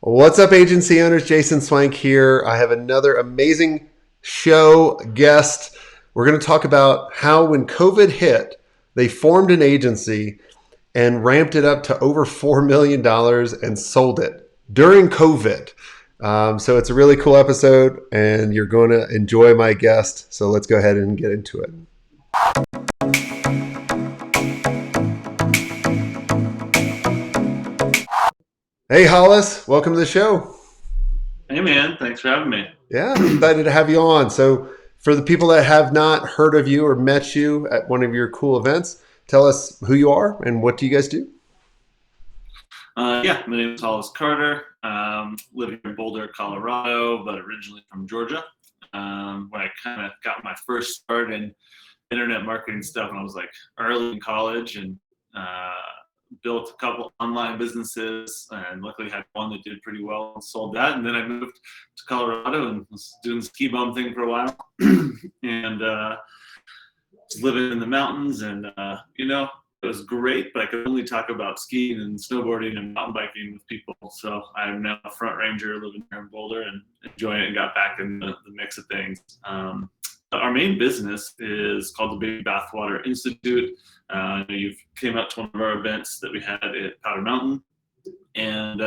What's up, agency owners? Jason Swenk here. I have another amazing show guest. We're going to talk about how, when COVID hit, they formed an agency and ramped it up to over $4 million and sold it during COVID. So it's a really cool episode, and you're going to enjoy my guest. So let's go ahead and get into it. Hey, Hollis, welcome to the show. Hey man, thanks for having me. Yeah, I'm excited to have you on. So, for the people that have not heard of you or met you at one of your cool events, tell us who you are and what do you guys do? Yeah, my name is Hollis Carter. Living in Boulder, Colorado, but originally from Georgia. When I kind of got my first start in internet marketing stuff when I was like early in college, and uh, built a couple online businesses, and luckily had one that did pretty well and sold that. And then I moved to Colorado and was doing the ski bum thing for a while, and was living in the mountains, and it was great, but I could only talk about skiing and snowboarding and mountain biking with people. So I'm now a front ranger living here in Boulder and enjoying it, and got back in the mix of things. Our main business is called the Baby Bathwater Institute. You've came out to one of our events that we had at Powder Mountain, and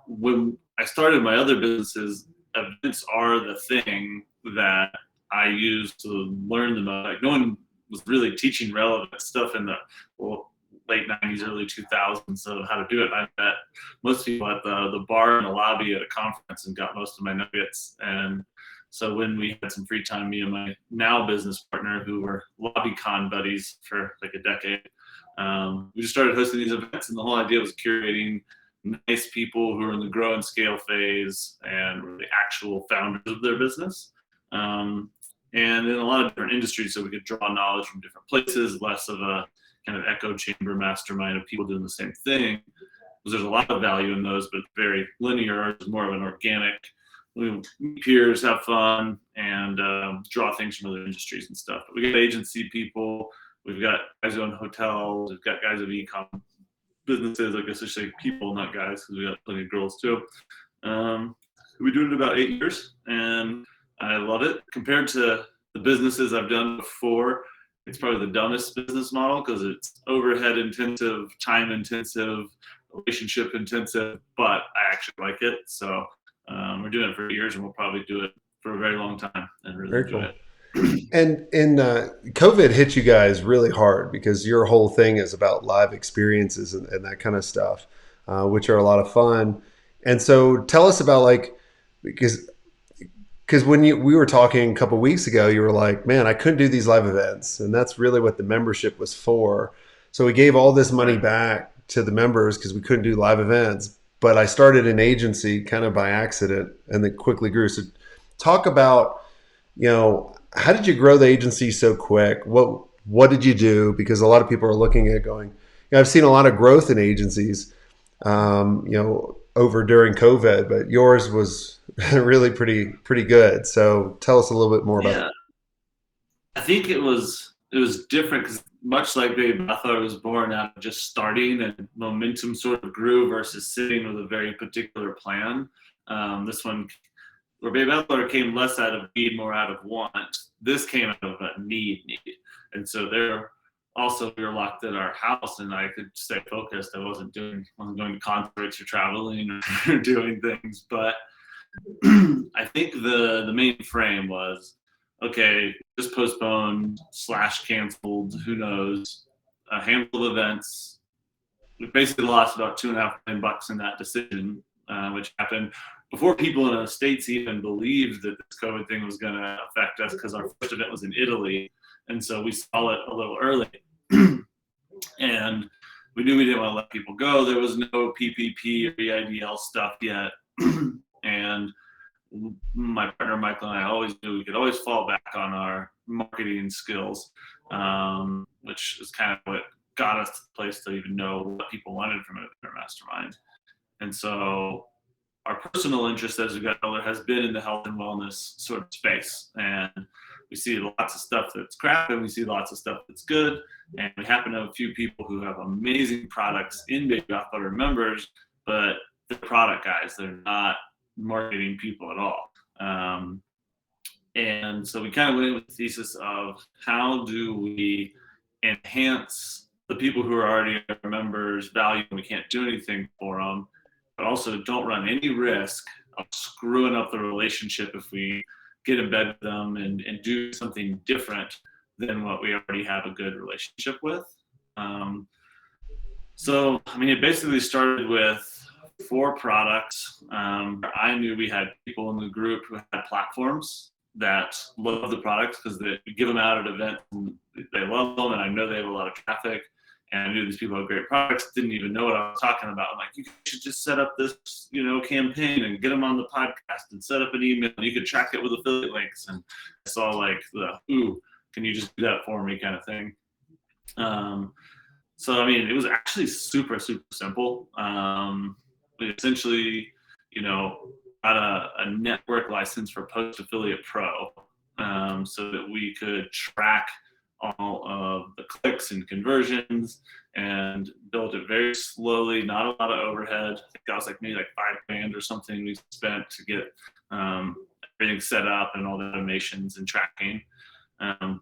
when I started my other businesses, events are the thing that I use to learn the most. Like, no one was really teaching relevant stuff in the late 90s, early 2000s of how to do it. I met most people at the bar in the lobby at a conference and got most of my nuggets. And so when we had some free time, me and my now business partner, who were LobbyCon buddies for like a decade, we just started hosting these events. And the whole idea was curating nice people who are in the grow and scale phase and were the actual founders of their business. And in a lot of different industries, so we could draw knowledge from different places, less of a kind of echo chamber mastermind of people doing the same thing, because there's a lot of value in those, but very linear. It's more of an organic, we meet peers, have fun, and draw things from other industries and stuff. But we got agency people, we've got guys who own hotels, we've got guys of e-com businesses. I guess I should say people, not guys, because we got plenty of girls too. We do it about 8 years, and I love it. Compared to the businesses I've done before, it's probably the dumbest business model because it's overhead intensive, time intensive, relationship intensive, but I actually like it. So we're doing it for years, and we'll probably do it for a very long time and really Very enjoy cool. it. And COVID hit you guys really hard because your whole thing is about live experiences and that kind of stuff, which are a lot of fun. And so tell us about because when we were talking a couple weeks ago, you were like, "Man, I couldn't do these live events," and that's really what the membership was for. So we gave all this money Right. back to the members because we couldn't do live events. But I started an agency kind of by accident, and then quickly grew. So talk about, how did you grow the agency so quick? What did you do? Because a lot of people are looking at going, I've seen a lot of growth in agencies, over during COVID, but yours was really pretty good. So tell us a little bit more about Yeah, I think it was different because much like Baby Bethel was born out of just starting and momentum sort of grew versus sitting with a very particular plan. This one, where Baby Bethel came less out of need, more out of want. This came out of a need, and so there. Also, we were locked in our house, and I could stay focused. Wasn't going to concerts or traveling or doing things, but I think the main frame was, okay, just postponed slash canceled, who knows, a handful of events. We basically lost about $2.5 million in that decision, which happened before people in the States even believed that this COVID thing was going to affect us, because our first event was in Italy. And so we saw it a little early. And we knew we didn't want to let people go. There was no PPP or EIDL stuff yet. And my partner Michael and I always knew we could always fall back on our marketing skills, which is kind of what got us to the place to even know what people wanted from a mastermind. And so our personal interest as we got older has been in the health and wellness sort of space. And we see lots of stuff that's crap, and we see lots of stuff that's good. And we happen to have a few people who have amazing products in Baby Bath Butter members, but they're product guys. They're not marketing people at all. And so we kind of went with the thesis of how do we enhance the people who are already our members' value and we can't do anything for them, but also don't run any risk of screwing up the relationship if we get in bed with them and do something different than what we already have a good relationship with. So, I mean, it basically started with 4 products. I knew we had people in the group who had platforms that love the products because they give them out at events and they love them, and I know they have a lot of traffic. And I knew these people had great products, didn't even know what I was talking about. I'm like, you should just set up this, campaign and get them on the podcast and set up an email and you could track it with affiliate links. And I saw like ooh, can you just do that for me kind of thing. So, I mean, it was actually super, super simple. We essentially, got a network license for Post Affiliate Pro, so that we could track all of the clicks and conversions and built it very slowly, not a lot of overhead. I think that was like maybe like $5,000 or something we spent to get everything set up and all the automations and tracking.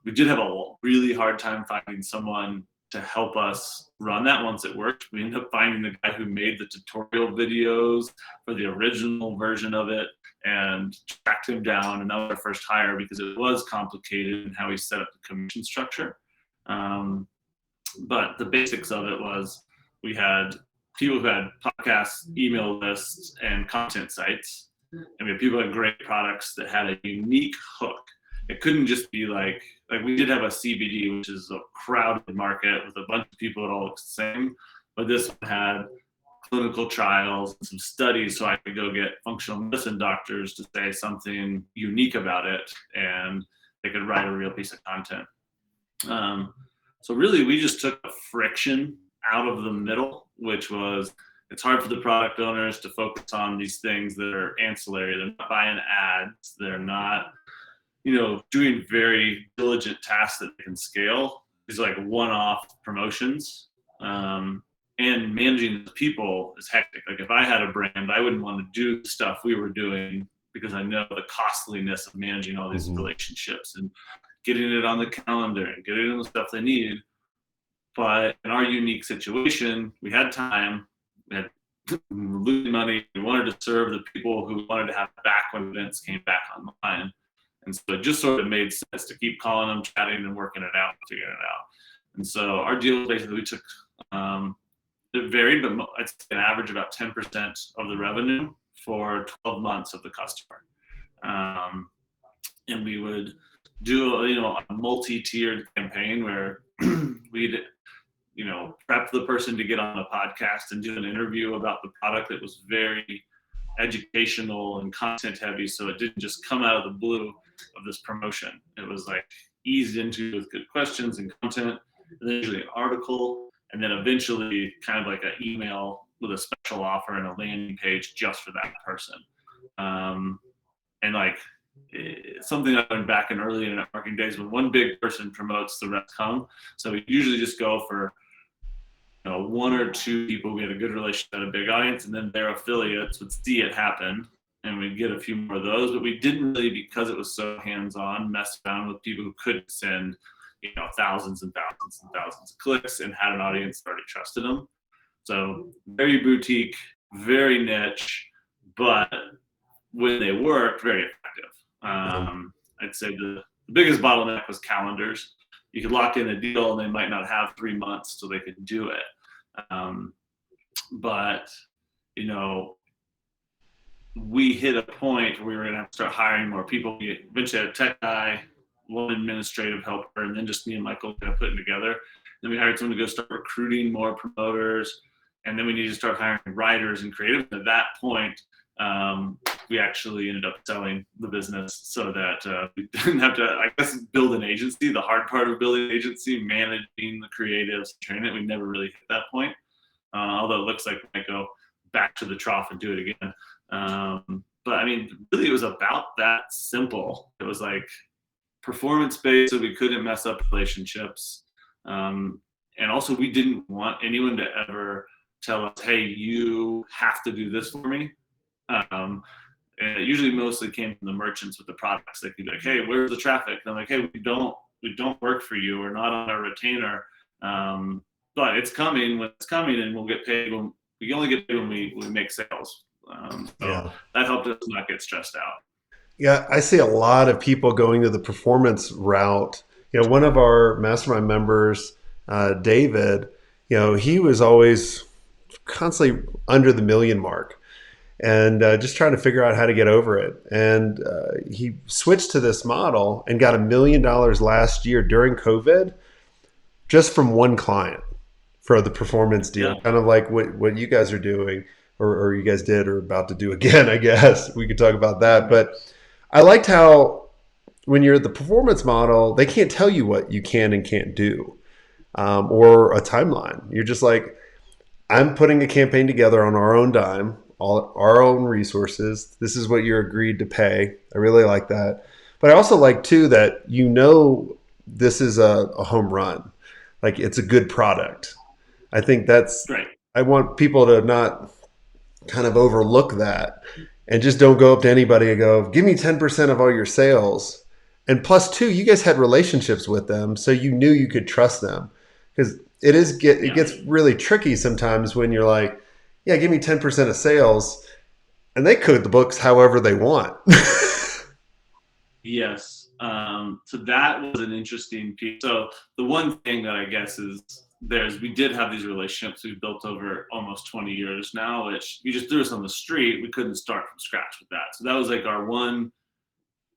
We did have a really hard time finding someone to help us run that once it worked. We ended up finding the guy who made the tutorial videos for the original version of it and tracked him down. And that was our first hire because it was complicated in how he set up the commission structure. But the basics of it was we had people who had podcasts, email lists, and content sites. And we had people who had great products that had a unique hook. It couldn't just be like we did have a CBD, which is a crowded market with a bunch of people that all look the same, but this one had clinical trials and some studies, so I could go get functional medicine doctors to say something unique about it, and they could write a real piece of content. So really, we just took the friction out of the middle, which was it's hard for the product owners to focus on these things that are ancillary. They're not buying ads. They're not doing very diligent tasks that they can scale. These are like one-off promotions. And managing the people is hectic. Like if I had a brand, I wouldn't want to do the stuff we were doing because I know the costliness of managing all these relationships and getting it on the calendar and getting them the stuff they need. But in our unique situation, we had time, we had losing money. We wanted to serve the people who wanted to have back when events came back online. And so it just sort of made sense to keep calling them, chatting, and working it out, figuring it out. And so our deal basically we took, it varied, but I'd say an average about 10% of the revenue for 12 months of the customer. And we would do, a multi-tiered campaign where we'd, prep the person to get on a podcast and do an interview about the product that was very educational and content heavy, so it didn't just come out of the blue of this promotion. It was like eased into with good questions and content, and then usually an article, and then eventually kind of like an email with a special offer and a landing page just for that person. And like something I learned back in early internet marketing days, when one big person promotes, the rest come. So we usually just go for 1 or 2 people we had a good relationship at a big audience, and then their affiliates would see it happen, and we'd get a few more of those. But we didn't really, because it was so hands-on, mess around with people who couldn't send thousands and thousands and thousands of clicks and had an audience that already trusted them. So very boutique, very niche, but when they worked, very effective. I'd say the biggest bottleneck was calendars. You could lock in a deal and they might not have 3 months till they could do it. But, we hit a point where we were going to have to start hiring more people. We eventually had a tech guy, one administrative helper, and then just me and Michael kind of putting together. Then we hired someone to go start recruiting more promoters. And then we needed to start hiring writers and creative. At that point, we actually ended up selling the business so that we didn't have to, I guess, build an agency. The hard part of building an agency, managing the creatives, training it, we never really hit that point. Although it looks like we might go back to the trough and do it again. But I mean, really, it was about that simple. It was like performance-based, so we couldn't mess up relationships. And also, we didn't want anyone to ever tell us, hey, you have to do this for me. And it usually mostly came from the merchants with the products. They could be like, hey, where's the traffic? And I'm like, hey, we don't work for you. We're not on our retainer. But it's coming when it's coming, and we'll get paid when we only get paid when we make sales. So Yeah. that helped us not get stressed out. Yeah, I see a lot of people going to the performance route. One of our mastermind members, David, he was always constantly under the million mark and just trying to figure out how to get over it. And he switched to this model and got $1 million last year during COVID just from one client for the performance deal, Yeah. kind of like what you guys are doing or you guys did or about to do again, I guess. We could talk about that. But I liked how when you're the performance model, they can't tell you what you can and can't do or a timeline. You're just like, I'm putting a campaign together on our own dime, all our own resources. This is what you're agreed to pay. I really like that. But I also like too that this is a home run. Like it's a good product. I think Right. I want people to not kind of overlook that and just don't go up to anybody and go, give me 10% of all your sales. And plus two, you guys had relationships with them, so you knew you could trust them. Because it Yeah. gets really tricky sometimes when you're like, yeah, give me 10% of sales, and they code the books however they want. Yes. So that was an interesting piece. So the one thing that I guess is we did have these relationships we built over almost 20 years now, which you just threw us on the street. We couldn't start from scratch with that. So that was like our one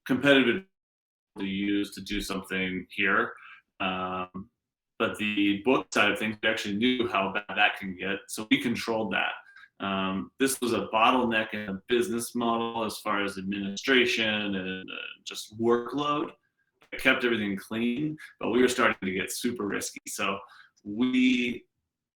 competitive to use to do something here. But the book side of things, we actually knew how bad that can get. So we controlled that. This was a bottleneck in a business model as far as administration and just workload. It kept everything clean, but we were starting to get super risky. So we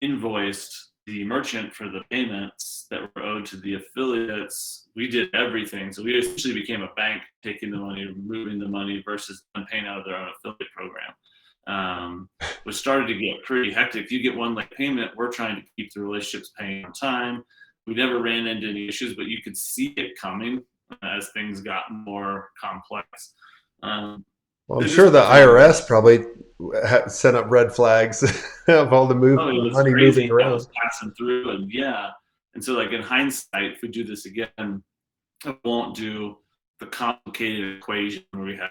invoiced the merchant for the payments that were owed to the affiliates. We did everything. So we essentially became a bank, taking the money, moving the money versus them paying out of their own affiliate program. Which started to get pretty hectic. If you get one late payment, we're trying to keep the relationships paying on time. We never ran into any issues, but you could see it coming as things got more complex. Well, I'm sure the IRS probably sent up red flags of all the Oh, it was money moving crazy that around. was passing through, and yeah. And so, like in hindsight, if we do this again, I won't do the complicated equation where we had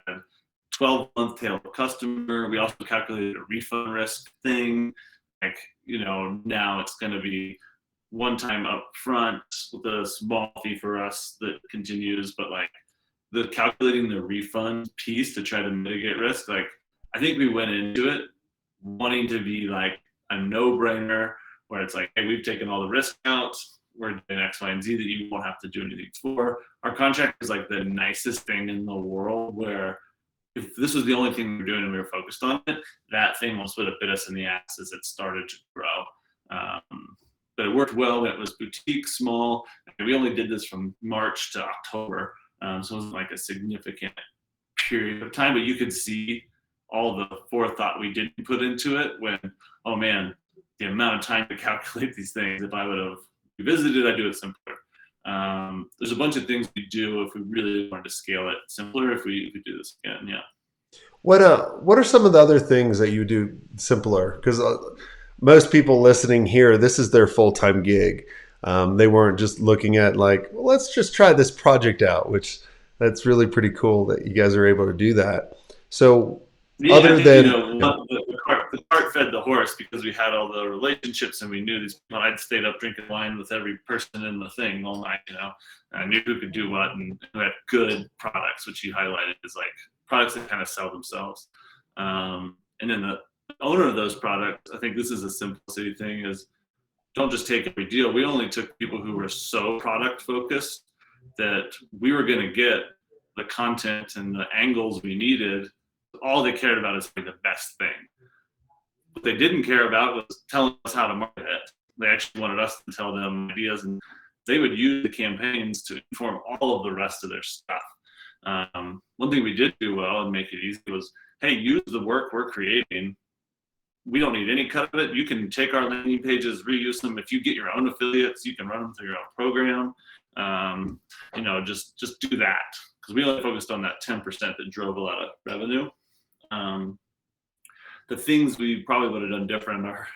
12-month tail customer. We also calculated a refund risk thing. Like, now it's going to be one time up front with a small fee for us that continues, but like the calculating the refund piece to try to mitigate risk, like I think we went into it wanting to be like a no-brainer where it's like, hey, we've taken all the risk out. We're doing X, Y, and Z that you won't have to do anything for. Our contract is like the nicest thing in the world where if this was the only thing we were doing and we were focused on it, that thing almost would have bit us in the ass as it started to grow. But it worked well when it was boutique, small. We only did this from March to October. So it wasn't like a significant period of time, but you could see all the forethought we didn't put into it when, oh man, the amount of time to calculate these things, if I would have revisited, I'd do it simpler. There's a bunch of things we do if we really wanted to scale it simpler if we do this again. Yeah. What are some of the other things that you do simpler? Because most people listening here, this is their full-time gig. They weren't just looking at like, well, let's just try this project out, which that's really pretty cool that you guys are able to do that. So Yeah, I other think than the cart fed the horse because we had all the relationships and we knew these people. I'd stayed up drinking wine with every person in the thing all night. I knew who could do what and who had good products, which you highlighted as like products that kind of sell themselves. And then the owner of those products, I think this is a simplicity thing: is don't just take every deal. We only took people who were so product focused that we were going to get the content and the angles we needed. All they cared about is like the best thing. What they didn't care about was telling us how to market it. They actually wanted us to tell them ideas, and they would use the campaigns to inform all of the rest of their stuff. One thing we did do well and make it easy was, hey, use the work we're creating we don't need any cut of it. You can take our landing pages, reuse them. If you get your own affiliates, you can run them through your own program. Just do that, because we only focused on that 10% that drove a lot of revenue. The things we probably would have done different are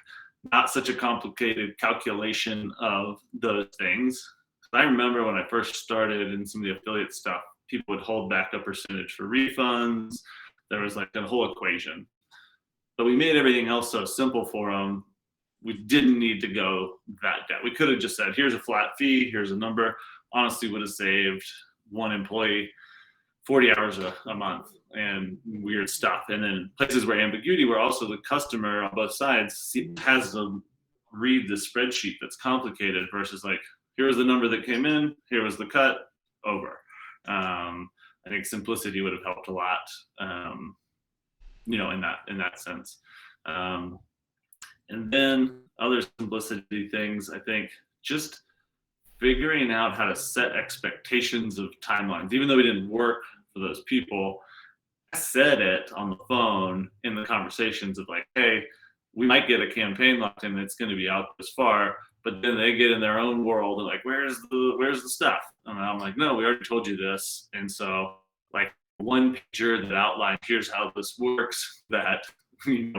not such a complicated calculation of those things. I remember when I first started in some of the affiliate stuff, people would hold back a percentage for refunds. There was like a whole equation. But we made everything else so simple for them. We didn't need to go that down. We could have just said, here's a flat fee, here's a number. Honestly, would have saved one employee 40 hours a month and weird stuff. And then places where ambiguity, where also the customer on both sides has to read the spreadsheet that's complicated versus like, here's the number that came in, here was the cut, over. I think simplicity would have helped a lot, in that sense. And then other simplicity things, I think just figuring out how to set expectations of timelines. Even though we didn't work for those people, I said it on the phone in the conversations of like, hey, we might get a campaign locked in that's going to be out this far, but then they get in their own world and like, where's the stuff? And I'm like, no, we already told you this. And so like one picture that outlines, here's how this works, that we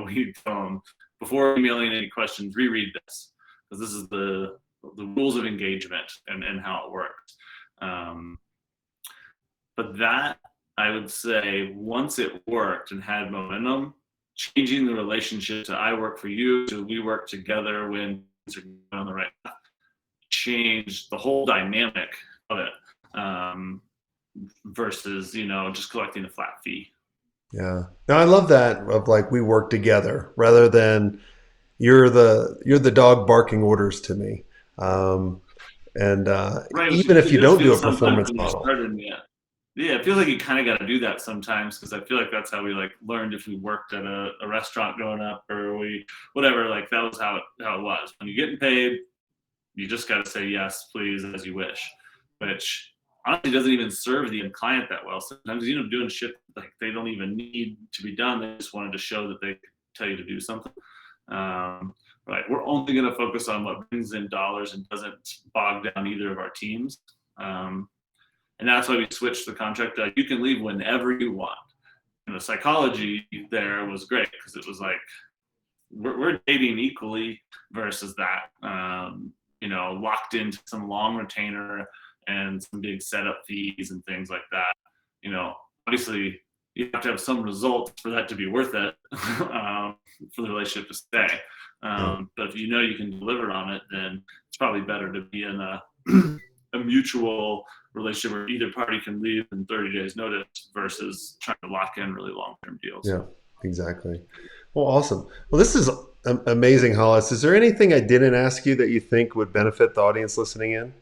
tell them before emailing any questions, reread this, because this is the rules of engagement and how it works. But that, I would say, once it worked and had momentum, changing the relationship to I work for you to we work together when things are on the right path, changed the whole dynamic of it, versus just collecting a flat fee. Yeah. Now I love that, of like, we work together rather than you're the dog barking orders to me. Right. Even if you don't do a performance When model. Yeah, it feels like you kind of got to do that sometimes, because I feel like that's how we like learned if we worked at a restaurant growing up, or whatever, like that was how it was. When you're getting paid, you just got to say yes, please, as you wish, which honestly doesn't even serve the end client that well. Sometimes doing shit like they don't even need to be done. They just wanted to show that they could tell you to do something. Right, we're only going to focus on what brings in dollars and doesn't bog down either of our teams. And that's why we switched the contract. You can leave whenever you want. And the psychology there was great, because it was like, we're dating equally versus that, locked into some long retainer and some big setup fees and things like that. Obviously you have to have some results for that to be worth it, for the relationship to stay. But if you can deliver on it, then it's probably better to be in a mutual relationship where either party can leave in 30 days notice versus trying to lock in really long-term deals. Yeah, exactly. Well, awesome. Well, this is amazing, Hollis. Is there anything I didn't ask you that you think would benefit the audience listening in?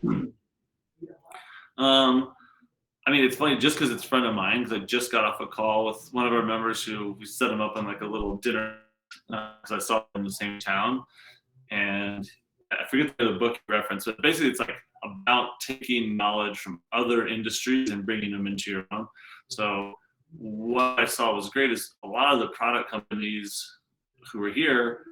It's funny just because it's front of mind, because I just got off a call with one of our members who we set him up on like a little dinner, because I saw him in the same town, and I forget the book reference, but basically it's like about taking knowledge from other industries and bringing them into your own. So what I saw was great is a lot of the product companies who were here,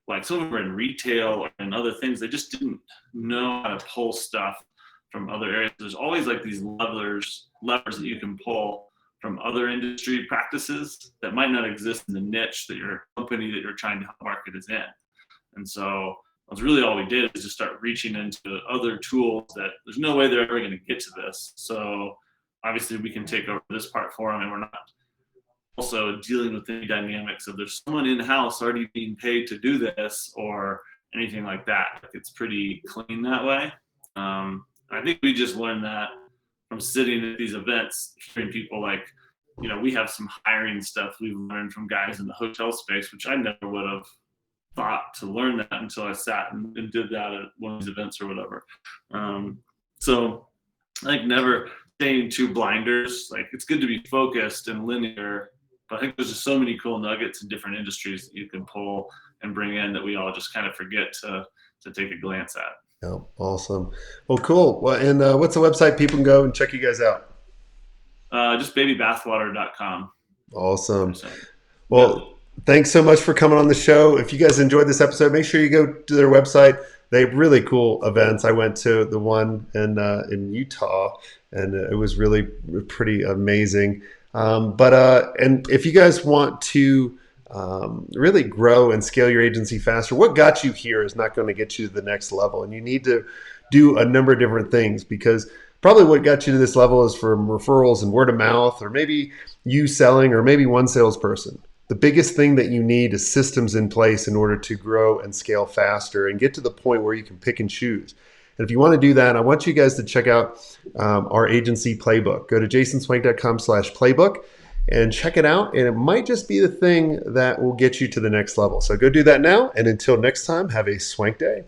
like some of them were in retail or in other things, they just didn't know how to pull stuff from other areas. There's always like these levers that you can pull from other industry practices that might not exist in the niche that your company that you're trying to market is in. And so that's really all we did, is just start reaching into other tools that there's no way they're ever going to get to this. So obviously we can take over this part for them, and we're not also dealing with any dynamics of there's someone in-house already being paid to do this or anything like that. It's pretty clean that way. I think we just learned that from sitting at these events, hearing people like, we have some hiring stuff we've learned from guys in the hotel space, which I never would have thought to learn that until I sat and did that at one of these events or whatever. So I think never staying too blinders. Like, it's good to be focused and linear, but I think there's just so many cool nuggets in different industries that you can pull and bring in that we all just kind of forget to take a glance at. Yeah, awesome. Well, cool. Well, and what's the website people can go and check you guys out? Just babybathwater.com. Awesome. Well, Thanks so much for coming on the show. If you guys enjoyed this episode, make sure you go to their website. They have really cool events. I went to the one in Utah, and it was really pretty amazing. And if you guys want to really grow and scale your agency faster, what got you here is not going to get you to the next level, and you need to do a number of different things, because probably what got you to this level is from referrals and word of mouth, or maybe you selling, or maybe one salesperson. The biggest thing that you need is systems in place in order to grow and scale faster and get to the point where you can pick and choose. And if you want to do that, I want you guys to check out our agency playbook. Go to jasonswank.com/playbook and check it out. And it might just be the thing that will get you to the next level. So go do that now. And until next time, have a swank day.